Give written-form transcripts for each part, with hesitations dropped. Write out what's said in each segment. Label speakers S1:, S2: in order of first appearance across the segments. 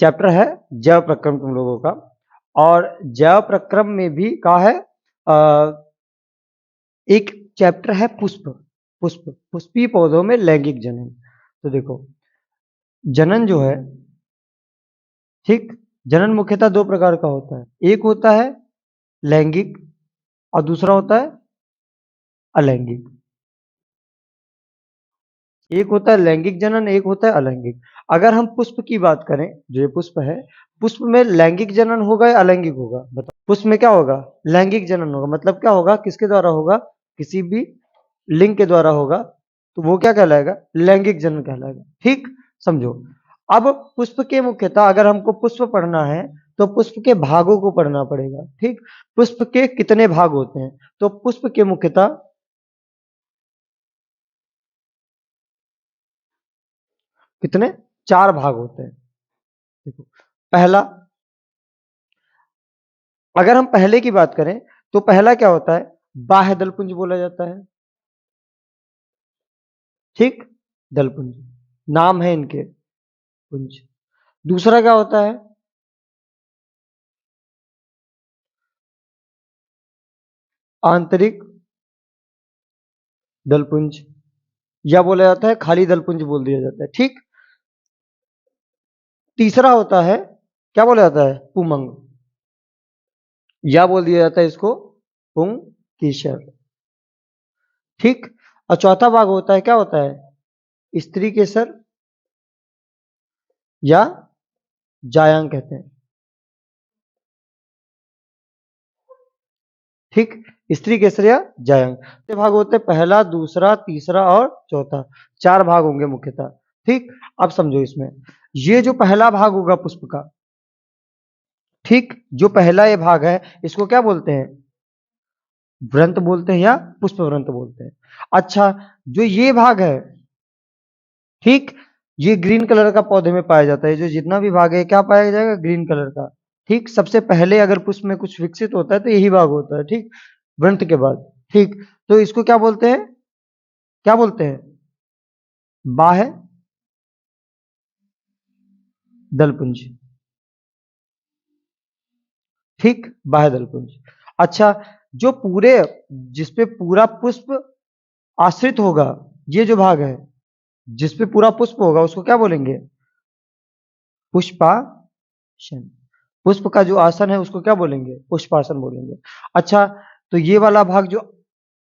S1: Chapter है जैव प्रक्रम तुम लोगों का। और जैव प्रक्रम में भी कहा है एक चैप्टर है पुष्प। पुष्पीय पौधों में लैंगिक जनन। तो देखो जनन जो है, ठीक, जनन मुख्यतः दो प्रकार का होता है। एक होता है लैंगिक और दूसरा होता है अलैंगिक। एक होता है लैंगिक जनन, एक होता है अलैंगिक। अगर हम पुष्प की बात करें, जो ये पुष्प है, पुष्प में लैंगिक जनन होगा या अलैंगिक होगा? बताओ। पुष्प में क्या होगा? लैंगिक जनन होगा। मतलब क्या होगा? किसके द्वारा होगा? किसी भी लिंग के द्वारा होगा, तो वो क्या कहलाएगा? लैंगिक जनन कहलाएगा। ठीक, समझो। अब पुष्प के मुख्यतः अगर हमको पुष्प पढ़ना है तो पुष्प के भागों को पढ़ना पड़ेगा। ठीक, पुष्प के कितने भाग होते हैं? तो पुष्प के मुख्यतः कितने? 4 भाग होते हैं। देखो, पहला, अगर हम पहले की बात करें तो पहला क्या होता है? बाह्य दलपुंज बोला जाता है। ठीक, दलपुंज नाम है इनके पुंज। दूसरा क्या होता है? आंतरिक दलपुंज, या बोला जाता है खाली दलपुंज बोल दिया जाता है। ठीक, तीसरा होता है, क्या बोला जाता है? पुमंग, या बोल दिया जाता है इसको पुंकेसर। ठीक, और चौथा भाग होता है, क्या होता है? स्त्री केसर या जायांग कहते हैं। ठीक, स्त्री केसर या जायांग। कितने भाग होते हैं? पहला, दूसरा, तीसरा और चौथा। 4 भाग होंगे मुख्यतः। ठीक, अब समझो इसमें, ये जो पहला भाग होगा पुष्प का, ठीक, जो पहला ये भाग है इसको क्या बोलते हैं? व्रंत बोलते हैं या पुष्प व्रंत बोलते हैं। अच्छा, जो ये भाग है, ठीक, ये ग्रीन कलर का पौधे में पाया जाता है। जो जितना भी भाग है क्या पाया जाएगा? ग्रीन कलर का। ठीक, सबसे पहले अगर पुष्प में कुछ विकसित होता है तो यही भाग होता है। ठीक, व्रंत के बाद। ठीक, तो इसको क्या बोलते हैं? क्या बोलते हैं? बाह्य दलपुंज। ठीक, बाह्य दलपुंज। अच्छा, जो पूरे, जिसपे पूरा पुष्प आश्रित होगा, ये जो भाग है जिसपे पूरा पुष्प होगा उसको क्या बोलेंगे? पुष्पासन। पुष्प का जो आसन है उसको क्या बोलेंगे? पुष्पासन बोलेंगे। अच्छा, तो ये वाला भाग जो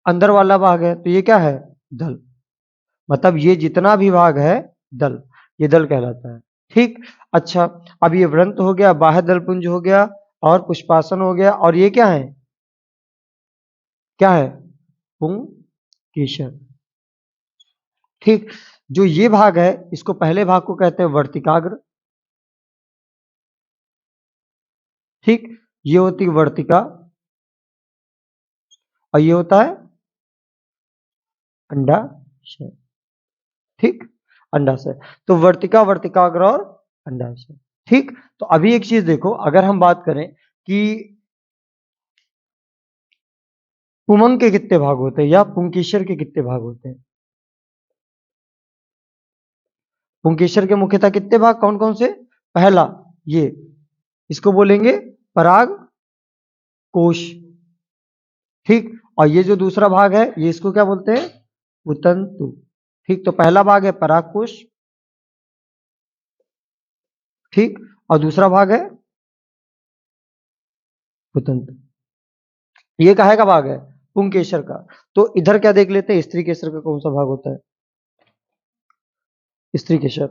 S1: अंदर वाला भाग है, तो ये क्या है? दल। मतलब ये जितना भी भाग है दल, ये दल कहलाता है। ठीक, अच्छा, अब ये व्रंत हो गया, बाह्य दलपुंज हो गया, और पुष्पासन हो गया, और ये क्या है? क्या है? पुंकेसर। ठीक, जो ये भाग है इसको पहले भाग को कहते हैं वर्तिकाग्र। ठीक, ये होती है वर्तिका, और ये होता है अंडाशय। ठीक, अंडाशय। तो वर्तिका, वर्तिकाग्र और अंडाशय। ठीक, तो अभी एक चीज देखो, अगर हम बात करें कि पुमंग के कितने भाग होते हैं या पुंकेसर के कितने भाग होते हैं? पुंकेसर के मुख्यतः कितने भाग, कौन कौन से? पहला, ये, इसको बोलेंगे पराग कोश। ठीक, और ये जो दूसरा भाग है ये इसको क्या बोलते हैं? पुतंतु। ठीक, तो पहला भाग है पराग कोश, ठीक, और दूसरा भाग है पुतंतु। ये काहे का भाग है? पुंकेसर का। तो इधर क्या देख लेते हैं, स्त्री केसर का कौन सा भाग होता है? स्त्री केसर।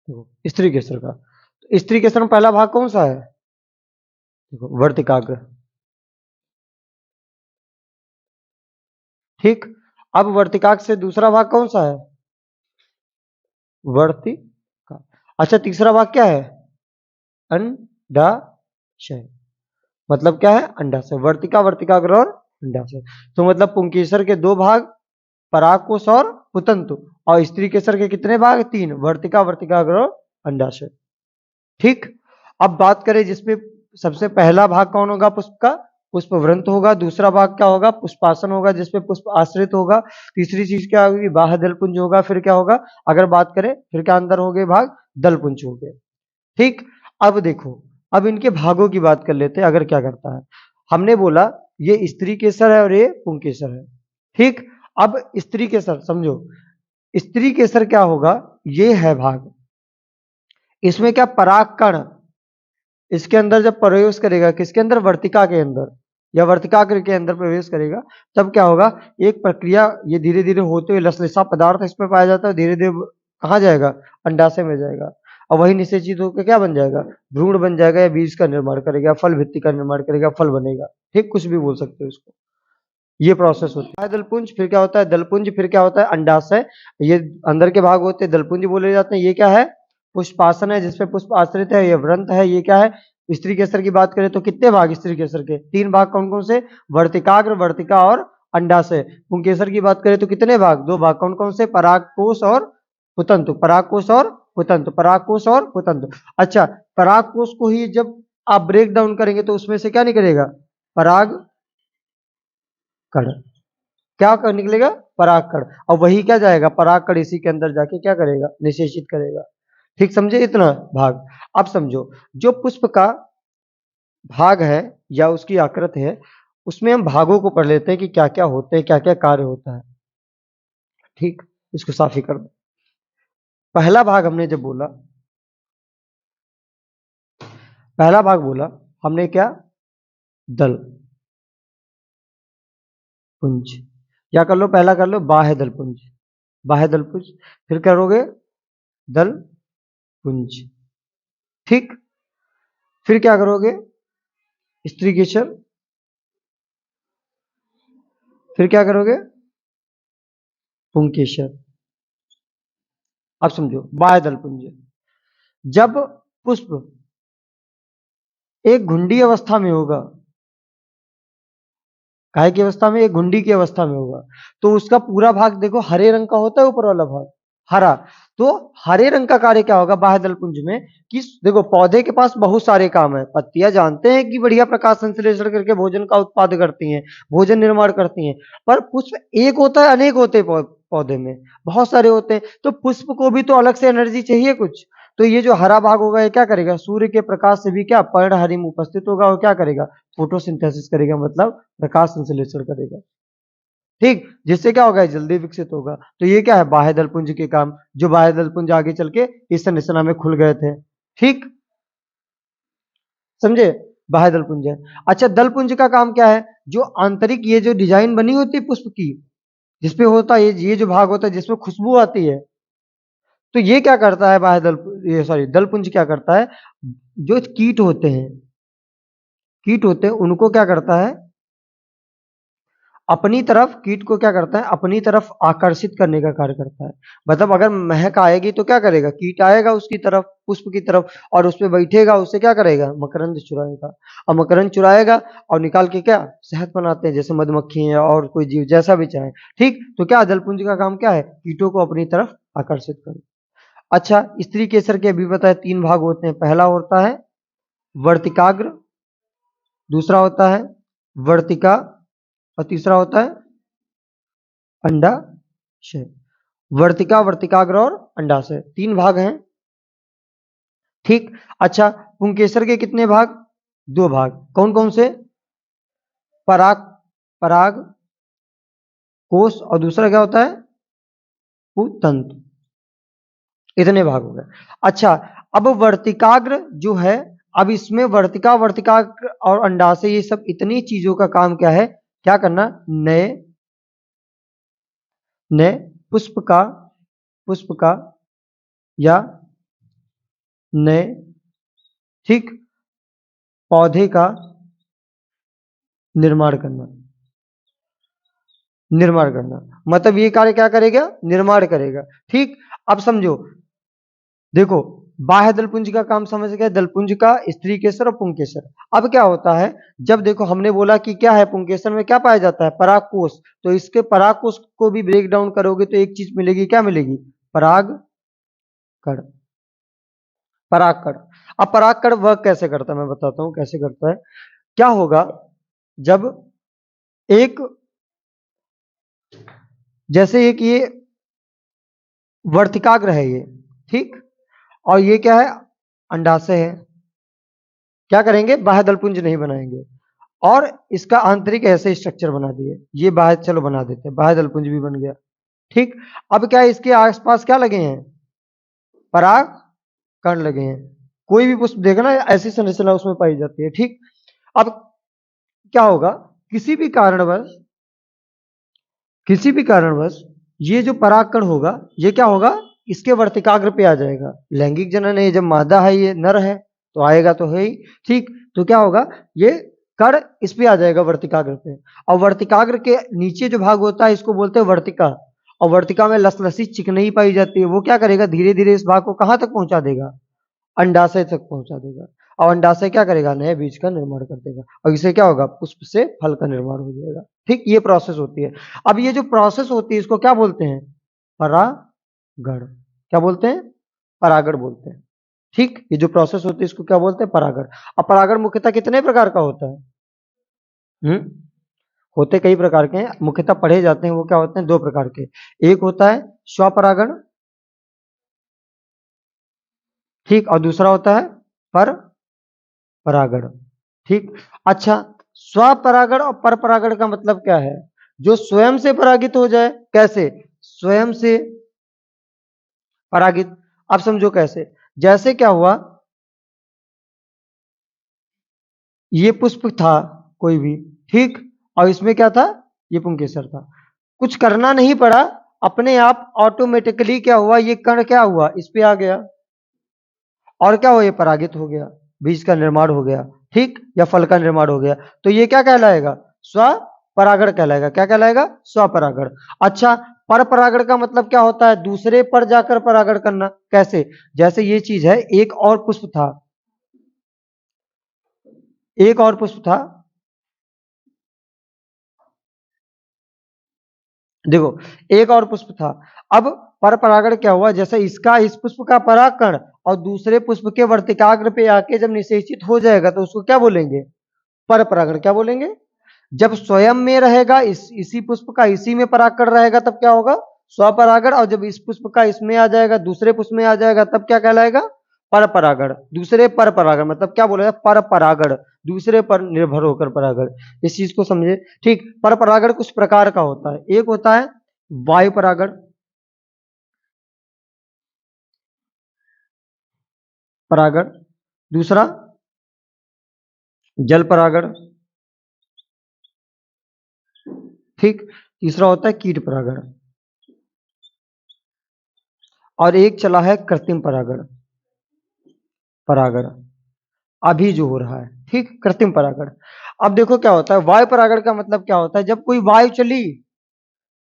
S1: देखो, स्त्री केसर का, तो स्त्री केसर में पहला भाग कौन सा है? देखो, वर्तिकाग्र। ठीक, अब वर्तिकाग्र से दूसरा भाग कौन सा है? वर्तिका। अच्छा, तीसरा भाग क्या है? अंडाशय। मतलब क्या है? अंडाशय। वर्तिका, वर्तिकाग्र और अंडाशय। तो मतलब पुंकेसर के 2 भाग, परागकोश और पुतंतु, और स्त्री केसर के कितने भाग? 3, वर्तिका, वर्तिकाग्र और अंडाशय। ठीक, अब बात करें जिसमें सबसे पहला भाग कौन होगा पुष्प का? पुष्पवृंत होगा। दूसरा भाग क्या होगा? पुष्पासन होगा, जिसपे पुष्प आश्रित होगा। तीसरी चीज क्या होगी? बाह्य दलपुंज होगा। फिर क्या होगा? अगर बात करें फिर क्या अंदर हो गए भाग? दलपुंज हो गए। ठीक। अब देखो, अब इनके भागों की बात कर लेते हैं। अगर क्या करता है, हमने बोला ये स्त्री केसर है और ये पुंकेसर है। ठीक। अब स्त्री केसर समझो, स्त्री केसर क्या होगा? ये है भाग, इसमें क्या परागकण इसके अंदर जब प्रवेश करेगा, किसके अंदर? वर्तिका के अंदर या वर्तिकाग्र के अंदर प्रवेश करेगा, तब क्या होगा? एक प्रक्रिया ये धीरे धीरे होते हुए लसलसा पदार्थ इसमें पाया जाता है। धीरे धीरे कहाँ जाएगा? अंडाशय में जाएगा, और वही निषेचित होकर क्या बन जाएगा? भ्रूण बन जाएगा, या बीज का निर्माण करेगा, फल भित्ति का निर्माण करेगा, फल बनेगा। ठीक, कुछ भी बोल सकते हो इसको। ये प्रोसेस होता है दलपुंज। फिर क्या होता है? दलपुंज। फिर क्या होता है? अंडाशय। ये अंदर के भाग होते हैं, दलपुंज बोले जाते हैं। ये क्या है? पुष्पासन है, जिसपे पुष्प आश्रित है। ये व्रंत है। ये क्या है? स्त्री केसर की बात करें तो कितने भाग स्त्री केसर के? 3 भाग। कौन कौन से? वर्तिकाग्र, वर्तिका और अंडाशय। पुंकेसर की बात करें तो कितने भाग? 2 भाग। कौन कौन से? परागकोश और पुतंतु। परागकोश और पुतंतु। परागकोश और पुतंतु। अच्छा, परागकोश को ही जब आप ब्रेक डाउन करेंगे तो उसमें से क्या निकलेगा? पराग कण। क्या निकलेगा? परागकण। और वही क्या जाएगा? परागकण इसी के अंदर जाके क्या करेगा? निषेचित करेगा। ठीक, समझे इतना भाग? अब समझो, जो पुष्प का भाग है या उसकी आकृति है, उसमें हम भागों को पढ़ लेते हैं कि क्या क्या होते हैं, क्या क्या कार्य होता है। ठीक, इसको साफ ही कर दो। पहला भाग हमने जब बोला, पहला भाग बोला हमने क्या? दल पुंज। क्या कर लो? पहला कर लो बाह्य दल पुंज। बाह्य दल पुंज। फिर करोगे दल पुंज। ठीक। फिर क्या करोगे? स्त्री केसर। फिर क्या करोगे? पुंकेसर। अब समझो, बाह्य दल पुंज। जब पुष्प एक घुंडी अवस्था में होगा, काय की अवस्था में? एक घुंडी की अवस्था में होगा, तो उसका पूरा भाग देखो हरे रंग का होता है, ऊपर वाला भाग हरा। तो हरे रंग का कार्य क्या होगा बाह्य दल पुंज में? कि देखो, पौधे के पास बहुत सारे काम है। पत्तियां जानते हैं कि बढ़िया प्रकाश संश्लेषण करके भोजन का उत्पाद करती हैं, भोजन निर्माण करती हैं। पर पुष्प एक होता है, अनेक होते हैं पौधे में, बहुत सारे होते हैं। तो पुष्प को भी तो अलग से एनर्जी चाहिए कुछ। तो ये जो हरा भाग होगा, ये क्या करेगा? सूर्य के प्रकाश से भी क्या पर्णहरि में उपस्थित होगा, और क्या करेगा? फोटोसिंथेसिस करेगा, मतलब प्रकाश संश्लेषण करेगा। ठीक, जिससे क्या होगा? जल्दी विकसित होगा। तो ये क्या है? बाह्य दलपुंज के काम, जो बाह्य दलपुंज आगे चल के इस संरचना में खुल गए थे। ठीक, समझे? बाह्य दलपुंज है। अच्छा, दलपुंज का काम क्या है? जो आंतरिक ये जो डिजाइन बनी होती है पुष्प की, जिसपे होता है ये जो भाग होता है जिसमें खुशबू आती है, तो ये क्या करता है? बाह्य दल, ये सॉरी, दलपुंज क्या करता है? जो कीट होते हैं, कीट होते हैं उनको क्या करता है? अपनी तरफ, कीट को क्या करता है? अपनी तरफ आकर्षित करने का कार्य करता है। मतलब अगर महक आएगी तो क्या करेगा? कीट आएगा उसकी तरफ, पुष्प की तरफ, और उस पे बैठेगा, उससे क्या करेगा? मकरंद चुराएगा। और मकरंद चुराएगा और निकाल के क्या शहद बनाते हैं, जैसे मधुमक्खी है और कोई जीव जैसा भी चाहे। ठीक, तो क्या जलपुंज का काम क्या है? कीटों को अपनी तरफ आकर्षित करना। अच्छा, स्त्री केसर के अभी बताए 3 भाग होते हैं। पहला होता है वर्तिकाग्र, दूसरा होता है वर्तिका, और तीसरा होता है अंडाशय। वर्तिका, वर्तिकाग्र और अंडाशय, 3 भाग हैं। ठीक। अच्छा, पुंकेसर के कितने भाग? 2 भाग। कौन कौन से? पराग, पराग कोश, और दूसरा क्या होता है? पुतंत्र। इतने भाग हो गए। अच्छा, अब वर्तिकाग्र जो है, अब इसमें वर्तिका, वर्तिकाग्र और अंडाशय, ये सब इतनी चीजों का काम क्या है? क्या करना? नए नए पुष्प का या नए, ठीक, पौधे का निर्माण करना। निर्माण करना मतलब ये कार्य क्या करेगा? निर्माण करेगा। ठीक। अब समझो, देखो, बाह्य दलपुंज का काम समझ गए, दलपुंज का, स्त्री केसर और पुंकेसर। अब क्या होता है? जब देखो हमने बोला कि क्या है पुंकेसर में क्या पाया जाता है? परागकोश। तो इसके परागकोश को भी ब्रेक डाउन करोगे तो एक चीज मिलेगी, क्या मिलेगी? पराग कण, पराग कण। अब परागकण वह कैसे करता है, मैं बताता हूं कैसे करता है। क्या होगा जब एक, जैसे एक ये वर्तिकाग्र है ये, ठीक, और ये क्या है, अंडाशय है। क्या करेंगे, बाह्य दलपुंज नहीं बनाएंगे और इसका आंतरिक ऐसे स्ट्रक्चर बना दिए, ये बाह्य, चलो बना देते हैं, बाह्य दलपुंज भी बन गया, ठीक। अब क्या है, इसके आसपास क्या लगे हैं, पराग कण लगे हैं। कोई भी पुष्प देखना ऐसी संरचना उसमें पाई जाती है, ठीक। अब क्या होगा, किसी भी कारणवश, किसी भी कारणवश ये जो परागकण होगा ये क्या होगा, इसके वर्तिकाग्र पे आ जाएगा। लैंगिक जनन है, जब मादा है ये नर है तो आएगा तो है ही, ठीक। तो क्या होगा, ये कण इस पे आ जाएगा वर्तिकाग्र पे, और वर्तिकाग्र के नीचे जो भाग होता है इसको बोलते हैं वर्तिका, और वर्तिका में लसलसी चिकनाई पाई जाती है। वो क्या करेगा, धीरे धीरे इस भाग को कहां तक पहुंचा देगा, अंडाशय तक पहुंचा देगा, और अंडाशय क्या करेगा, नए बीज का निर्माण कर देगा, और इसे क्या होगा, पुष्प से फल का निर्माण हो जाएगा, ठीक। ये प्रोसेस होती है। अब ये जो प्रोसेस होती है इसको क्या बोलते हैं, परागण। क्या बोलते हैं, परागण बोलते हैं, ठीक। ये जो प्रोसेस होती है इसको क्या बोलते हैं, परागण। अब परागण मुख्यतः कितने प्रकार का होता है, हम्म होते कई प्रकार के हैं, मुख्यतः पढ़े जाते हैं वो क्या होते हैं, दो प्रकार के। एक होता है स्वपरागण, ठीक, और दूसरा होता है पर परागण, ठीक। अच्छा, स्वपरागण और पर परागण का मतलब क्या है, जो स्वयं से परागित हो जाए, कैसे, स्वयं से परागित। अब समझो कैसे, जैसे क्या हुआ, ये पुष्प था कोई भी, ठीक, और इसमें क्या था, ये पुंकेसर था, कुछ करना नहीं पड़ा, अपने आप ऑटोमेटिकली क्या हुआ, ये कण क्या हुआ, इस पे आ गया, और क्या हुआ, ये परागित हो गया, बीज का निर्माण हो गया, ठीक, या फल का निर्माण हो गया, तो ये क्या कहलाएगा, स्वपरागण कहलाएगा। क्या कहलाएगा, स्वपरागण। अच्छा, पर परागण का मतलब क्या होता है, दूसरे पर जाकर परागण करना। कैसे, जैसे ये चीज है, एक और पुष्प था, एक और पुष्प था, देखो, एक और पुष्प था। अब पर परागण क्या हुआ, जैसे इसका इस पुष्प का परागकण और दूसरे पुष्प के वर्तिकाग्र पे आके जब निषेचित हो जाएगा तो उसको क्या बोलेंगे, पर परागण। क्या बोलेंगे, जब स्वयं में रहेगा, इसी पुष्प का इसी में परागकण रहेगा तब क्या होगा, स्वपरागण, और जब इस पुष्प का इसमें आ जाएगा, दूसरे पुष्प में आ जाएगा तब क्या कहलाएगा, पर परागण। दूसरे पर परागण मतलब क्या बोलेगा, पर परागण, दूसरे पर निर्भर होकर परागण। इस चीज को समझे, ठीक। पर परागण कुछ प्रकार का होता है, एक होता है वायु परागण, परागण, दूसरा जल परागण, ठीक, तीसरा होता है कीट परागण, और एक चला है कृत्रिम परागण, परागण अभी जो हो रहा है, ठीक, कृत्रिम परागण। अब देखो क्या होता है, वायु परागण का मतलब क्या होता है, जब कोई वायु चली,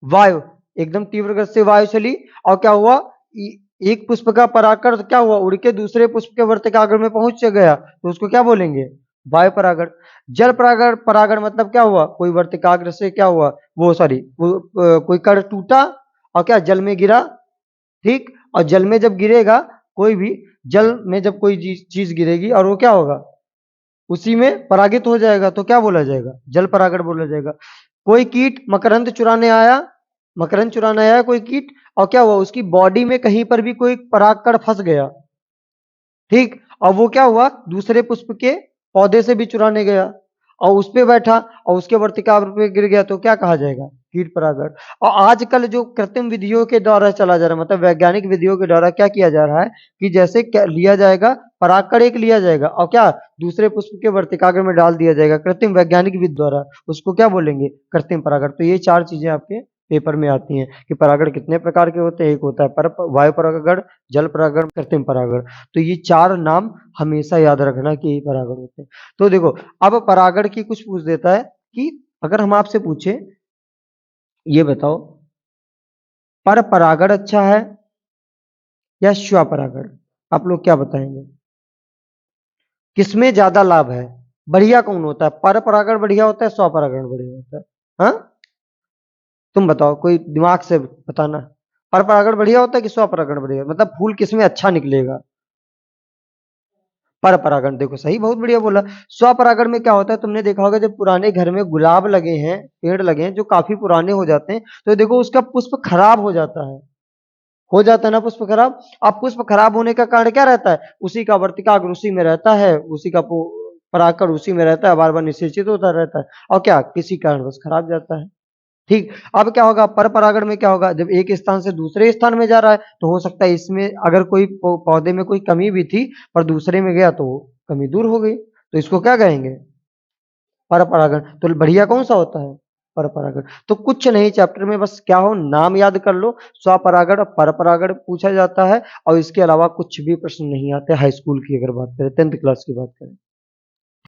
S1: वायु एकदम तीव्र गति से वायु चली, और क्या हुआ, एक पुष्प का परागण क्या हुआ, उड़ के दूसरे पुष्प के वर्तिकाग्र में पहुंच गया, तो उसको क्या बोलेंगे, वायु परागण। जल परागण, परागण मतलब क्या हुआ, कोई वर्तिकाग्र से क्या हुआ, वो सॉरी वो कोई कण टूटा और क्या जल में गिरा, ठीक, और जल में जब गिरेगा, कोई भी जल में जब कोई चीज गिरेगी और वो क्या होगा, उसी में परागित हो जाएगा, तो क्या बोला जाएगा, जल परागण बोला जाएगा। कोई कीट मकरंद चुराने आया, मकरंद चुराने आया कोई कीट, और क्या हुआ, उसकी बॉडी में कहीं पर भी कोई परागकण फंस गया, ठीक, और वो क्या हुआ, दूसरे पुष्प के पौधे से भी चुराने गया और उस पे बैठा और उसके वर्तिकाग्र पे गिर गया, तो क्या कहा जाएगा, कीट परागण। और आजकल जो कृत्रिम विधियों के द्वारा चला जा रहा है, मतलब वैज्ञानिक विधियों के द्वारा क्या किया जा रहा है, कि जैसे क्या लिया जाएगा, परागकण एक लिया जाएगा और क्या दूसरे पुष्प के वर्तिकाग्र में डाल दिया जाएगा, कृत्रिम वैज्ञानिक विधि द्वारा, उसको क्या बोलेंगे, कृत्रिम परागण। तो ये चार चीजें आपके पेपर में आती हैं कि परागण कितने प्रकार के होते हैं, एक होता है पर वायु परागण, जल परागण, कृत्रिम परागण। तो ये चार नाम हमेशा याद रखना कि यही परागण होते हैं। तो देखो, अब परागण की कुछ पूछ देता है कि अगर हम आपसे पूछे, ये बताओ, पर परागण अच्छा है या स्वपरागण, आप लोग क्या बताएंगे, किसमें ज्यादा लाभ है, बढ़िया कौन होता है, पर परागण बढ़िया होता है, स्वपरागण बढ़िया होता है, हाँ, तुम बताओ, कोई दिमाग से बताना, पर परागण बढ़िया होता है कि स्वपरागण बढ़िया, मतलब फूल किसमें अच्छा निकलेगा, पर परागण, देखो सही, बहुत बढ़िया बोला। स्वपरागण में क्या होता है, तुमने देखा होगा जब पुराने घर में गुलाब लगे हैं, पेड़ लगे हैं जो काफी पुराने हो जाते हैं, तो देखो उसका पुष्प खराब हो जाता है ना पुष्प खराब। अब पुष्प खराब होने का कारण क्या रहता है, उसी का वर्तिकाग्र उसी में रहता है, उसी का परागकण उसी में रहता है, बार बार निषेचित होता रहता है, और क्या किसी कारणवश खराब जाता है। ठीक। अब क्या होगा, पर परागण में क्या होगा, जब एक स्थान से दूसरे स्थान में जा रहा है, तो हो सकता है इसमें अगर कोई पौधे में कोई कमी भी थी, पर दूसरे में गया तो वो कमी दूर हो गई, तो इसको क्या कहेंगे, पर परागण। तो बढ़िया कौन सा होता है, पर परागण। तो कुछ नहीं, चैप्टर में बस क्या हो, नाम याद कर लो, स्वपरागण और पर परागण पूछा जाता है, और इसके अलावा कुछ भी प्रश्न नहीं आते हाई स्कूल की अगर बात करें, 10th क्लास की बात करें।